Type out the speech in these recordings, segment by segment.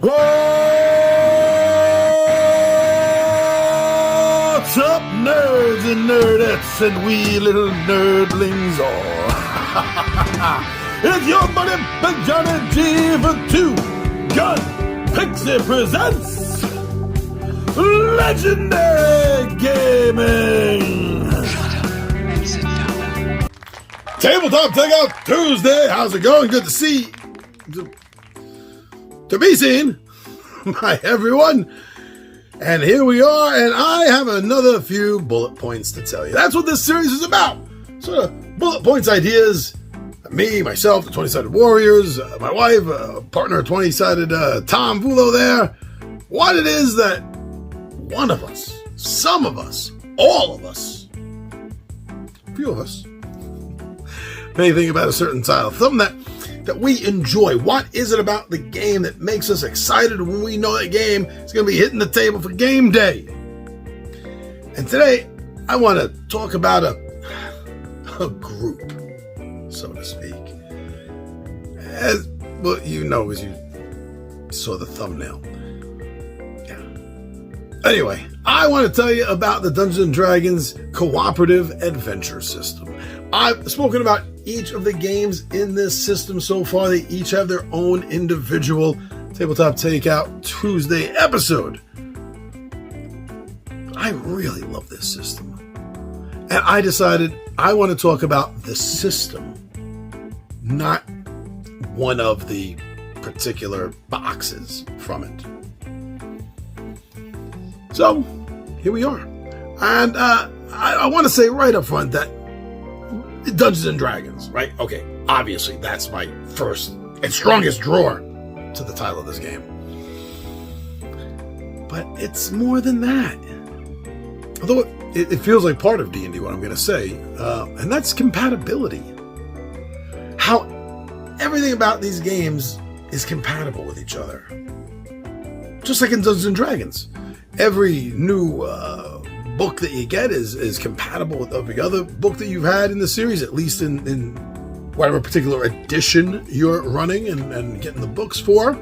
What's up, nerds and nerdettes and wee little nerdlings all? It's your buddy Big Johnny G for Two Gun Pixie presents Legendary Gaming. Shut up and sit down. Tabletop Takeout Tuesday. How's it going? Good to see. To be seen. Hi, everyone. And here we are, and I have another few bullet points to tell you. That's what this series is about. Sort of bullet points, ideas. Me, myself, the 20-sided warriors, my wife, partner, 20-sided Tom Vulo there. What it is that one of us, some of us, all of us, a few of us, may think about a certain title, something that we enjoy. What is it about the game that makes us excited when we know that game is going to be hitting the table for game day? And today, I want to talk about a group, so to speak. As well, you know, as you saw the thumbnail. Yeah. Anyway, I want to tell you about the Dungeons & Dragons Cooperative Adventure System. I've spoken about each of the games in this system so far. They each have their own individual Tabletop Takeout Tuesday episode. I really love this system. And I decided I want to talk about the system, not one of the particular boxes from it. So, here we are. And I want to say right up front that Dungeons & Dragons, right? Okay, obviously that's my first and strongest drawer to the title of this game. But it's more than that. Although it feels like part of D&D, what I'm going to say, and that's compatibility. How everything about these games is compatible with each other. Just like in Dungeons & Dragons. Every new book that you get is compatible with every other book that you've had in the series, at least in whatever particular edition you're running and getting the books for,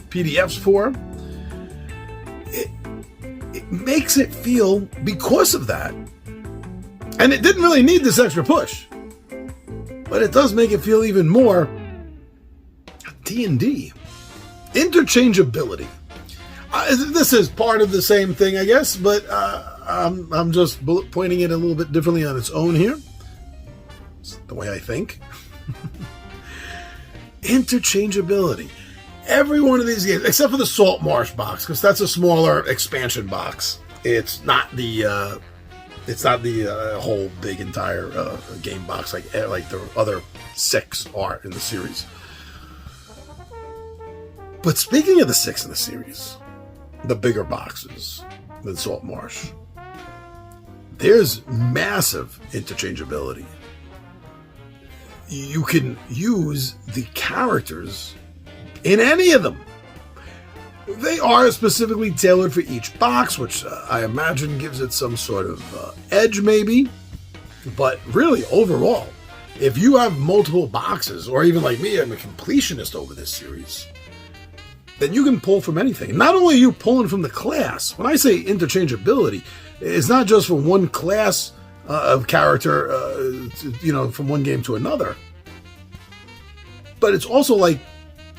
PDFs for. It makes it feel, because of that, and it didn't really need this extra push, but it does make it feel even more D&D. Interchangeability. This is part of the same thing, I guess, but I'm just bullet pointing it a little bit differently on its own here. It's the way I think. Interchangeability. Every one of these games, except for the Salt Marsh box, because that's a smaller expansion box. It's not the whole big entire game box like the other 6 are in the series. But speaking of the 6 in the series, the bigger boxes than Salt Marsh, there's massive interchangeability. You can use the characters in any of them. They are specifically tailored for each box, which I imagine gives it some sort of edge maybe. But really, overall, if you have multiple boxes, or even like me, I'm a completionist over this series, then you can pull from anything. Not only are you pulling from the class, when I say interchangeability, it's not just from one class of character, from one game to another, but it's also like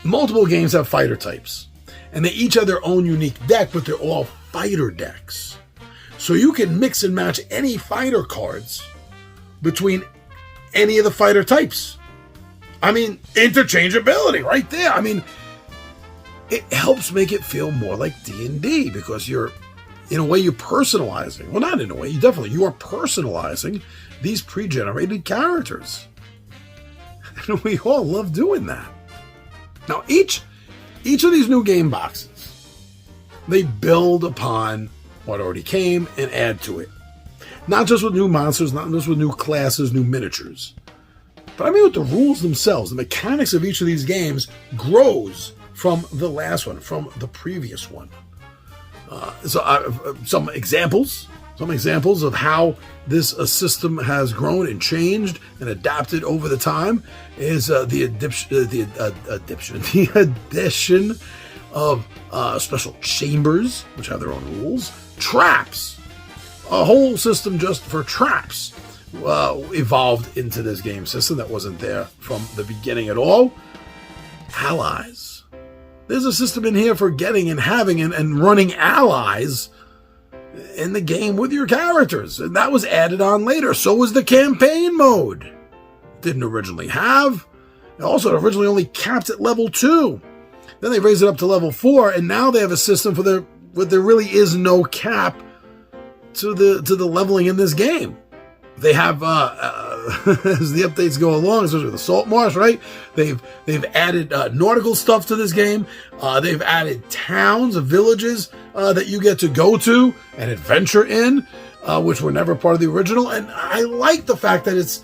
multiple games have fighter types, and they each have their own unique deck, but they're all fighter decks. So you can mix and match any fighter cards between any of the fighter types. I mean, interchangeability right there. I mean, it helps make it feel more like D&D because you're, in a way, you're personalizing. Well, not in a way, you are personalizing these pre-generated characters. And we all love doing that. Now, each of these new game boxes, they build upon what already came and add to it. Not just with new monsters, not just with new classes, new miniatures. But I mean with the rules themselves. The mechanics of each of these games grows from the last one, from the previous one. Some examples of how this system has grown and changed and adapted over the time is the addition of special chambers, which have their own rules, traps, a whole system just for traps evolved into this game system that wasn't there from the beginning at all. Allies. There's a system in here for getting and having and running allies in the game with your characters. And that was added on later. So was the campaign mode. Didn't originally have. It also originally only capped at level 2. Then they raised it up to level 4, and now they have a system for where there really is no cap to the leveling in this game. They have as the updates go along, especially with the Salt Marsh, right? They've added nautical stuff to this game. They've added towns, villages that you get to go to and adventure in, which were never part of the original. And I like the fact that it's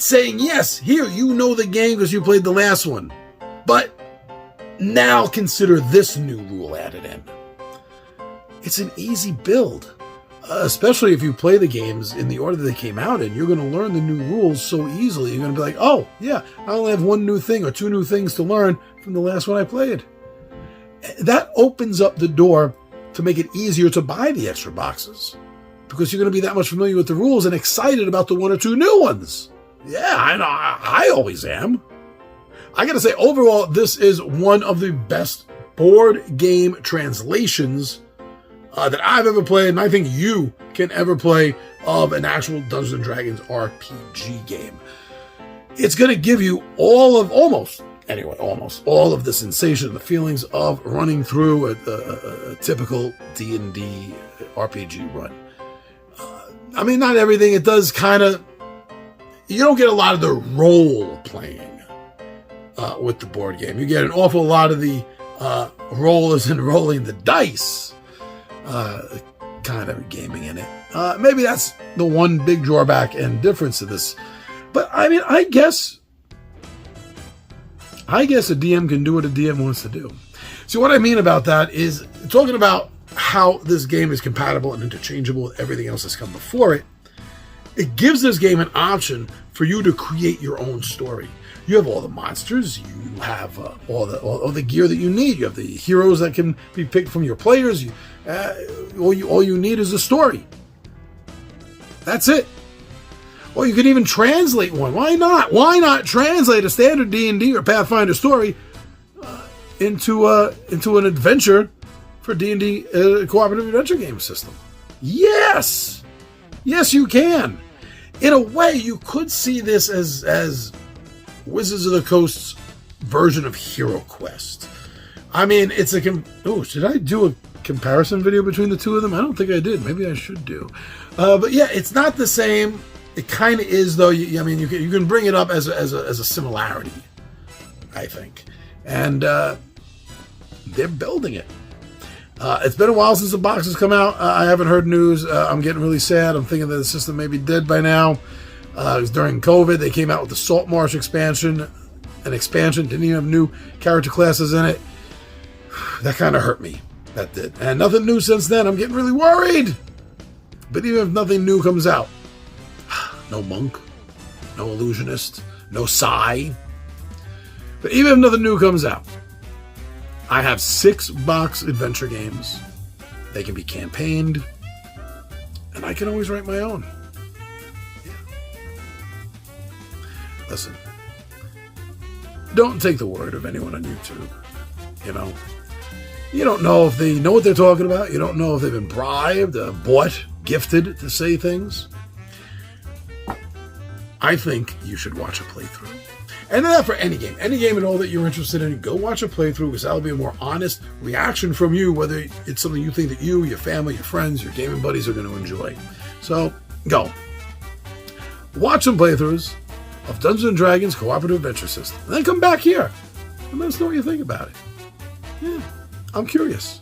saying, yes, here, you know the game because you played the last one, but now consider this new rule added in. It's an easy build. Especially if you play the games in the order that they came out in, you're going to learn the new rules so easily. You're going to be like, oh, yeah, I only have one new thing or two new things to learn from the last one I played. That opens up the door to make it easier to buy the extra boxes because you're going to be that much familiar with the rules and excited about the one or two new ones. Yeah, I know. I always am. I got to say, overall, this is one of the best board game translations that I've ever played, and I think you can ever play, of an actual Dungeons & Dragons RPG game. It's going to give you almost all of the sensation, the feelings of running through a typical D&D RPG run. I mean, not everything. It does kind of... You don't get a lot of the role-playing with the board game. You get an awful lot of the rollers and rolling the dice kind of gaming in it. Maybe that's the one big drawback and difference to this. But I mean, I guess a DM can do what a DM wants to do. See, what I mean about that is talking about how this game is compatible and interchangeable with everything else that's come before it. It gives this game an option for you to create your own story. You have all the monsters. You have all the gear that you need. You have the heroes that can be picked from your players. All you need is a story. That's it. Or you can even translate one. Why not? Why not translate a standard D&D or Pathfinder story into an adventure for D&D cooperative adventure game system? Yes, you can. In a way, you could see this as Wizards of the Coast's version of Hero Quest. I mean, it's a... should I do a comparison video between the two of them? I don't think I did. Maybe I should do. But yeah, it's not the same. It kind of is, though. You can bring it up as a similarity, I think. And they're building it. It's been a while since the box has come out. I haven't heard news. I'm getting really sad. I'm thinking that the system may be dead by now. It was during COVID. They came out with the Salt Marsh expansion. An expansion. Didn't even have new character classes in it. That kind of hurt me. That did. And nothing new since then. I'm getting really worried. But even if nothing new comes out. No monk. No illusionist. No Psy. But even if nothing new comes out. I have 6-box adventure games. They can be campaigned. And I can always write my own. Listen, don't take the word of anyone on YouTube. You don't know if they know what they're talking about. You don't know if they've been bribed, bought, gifted to say things. I think you should watch a playthrough. And not for any game at all that you're interested in, go watch a playthrough because that'll be a more honest reaction from you, whether it's something you think that you, your family, your friends, your gaming buddies are going to enjoy. So, go. Watch some playthroughs of Dungeons & Dragons Cooperative Adventure System. And then come back here and let us know what you think about it. Yeah, I'm curious.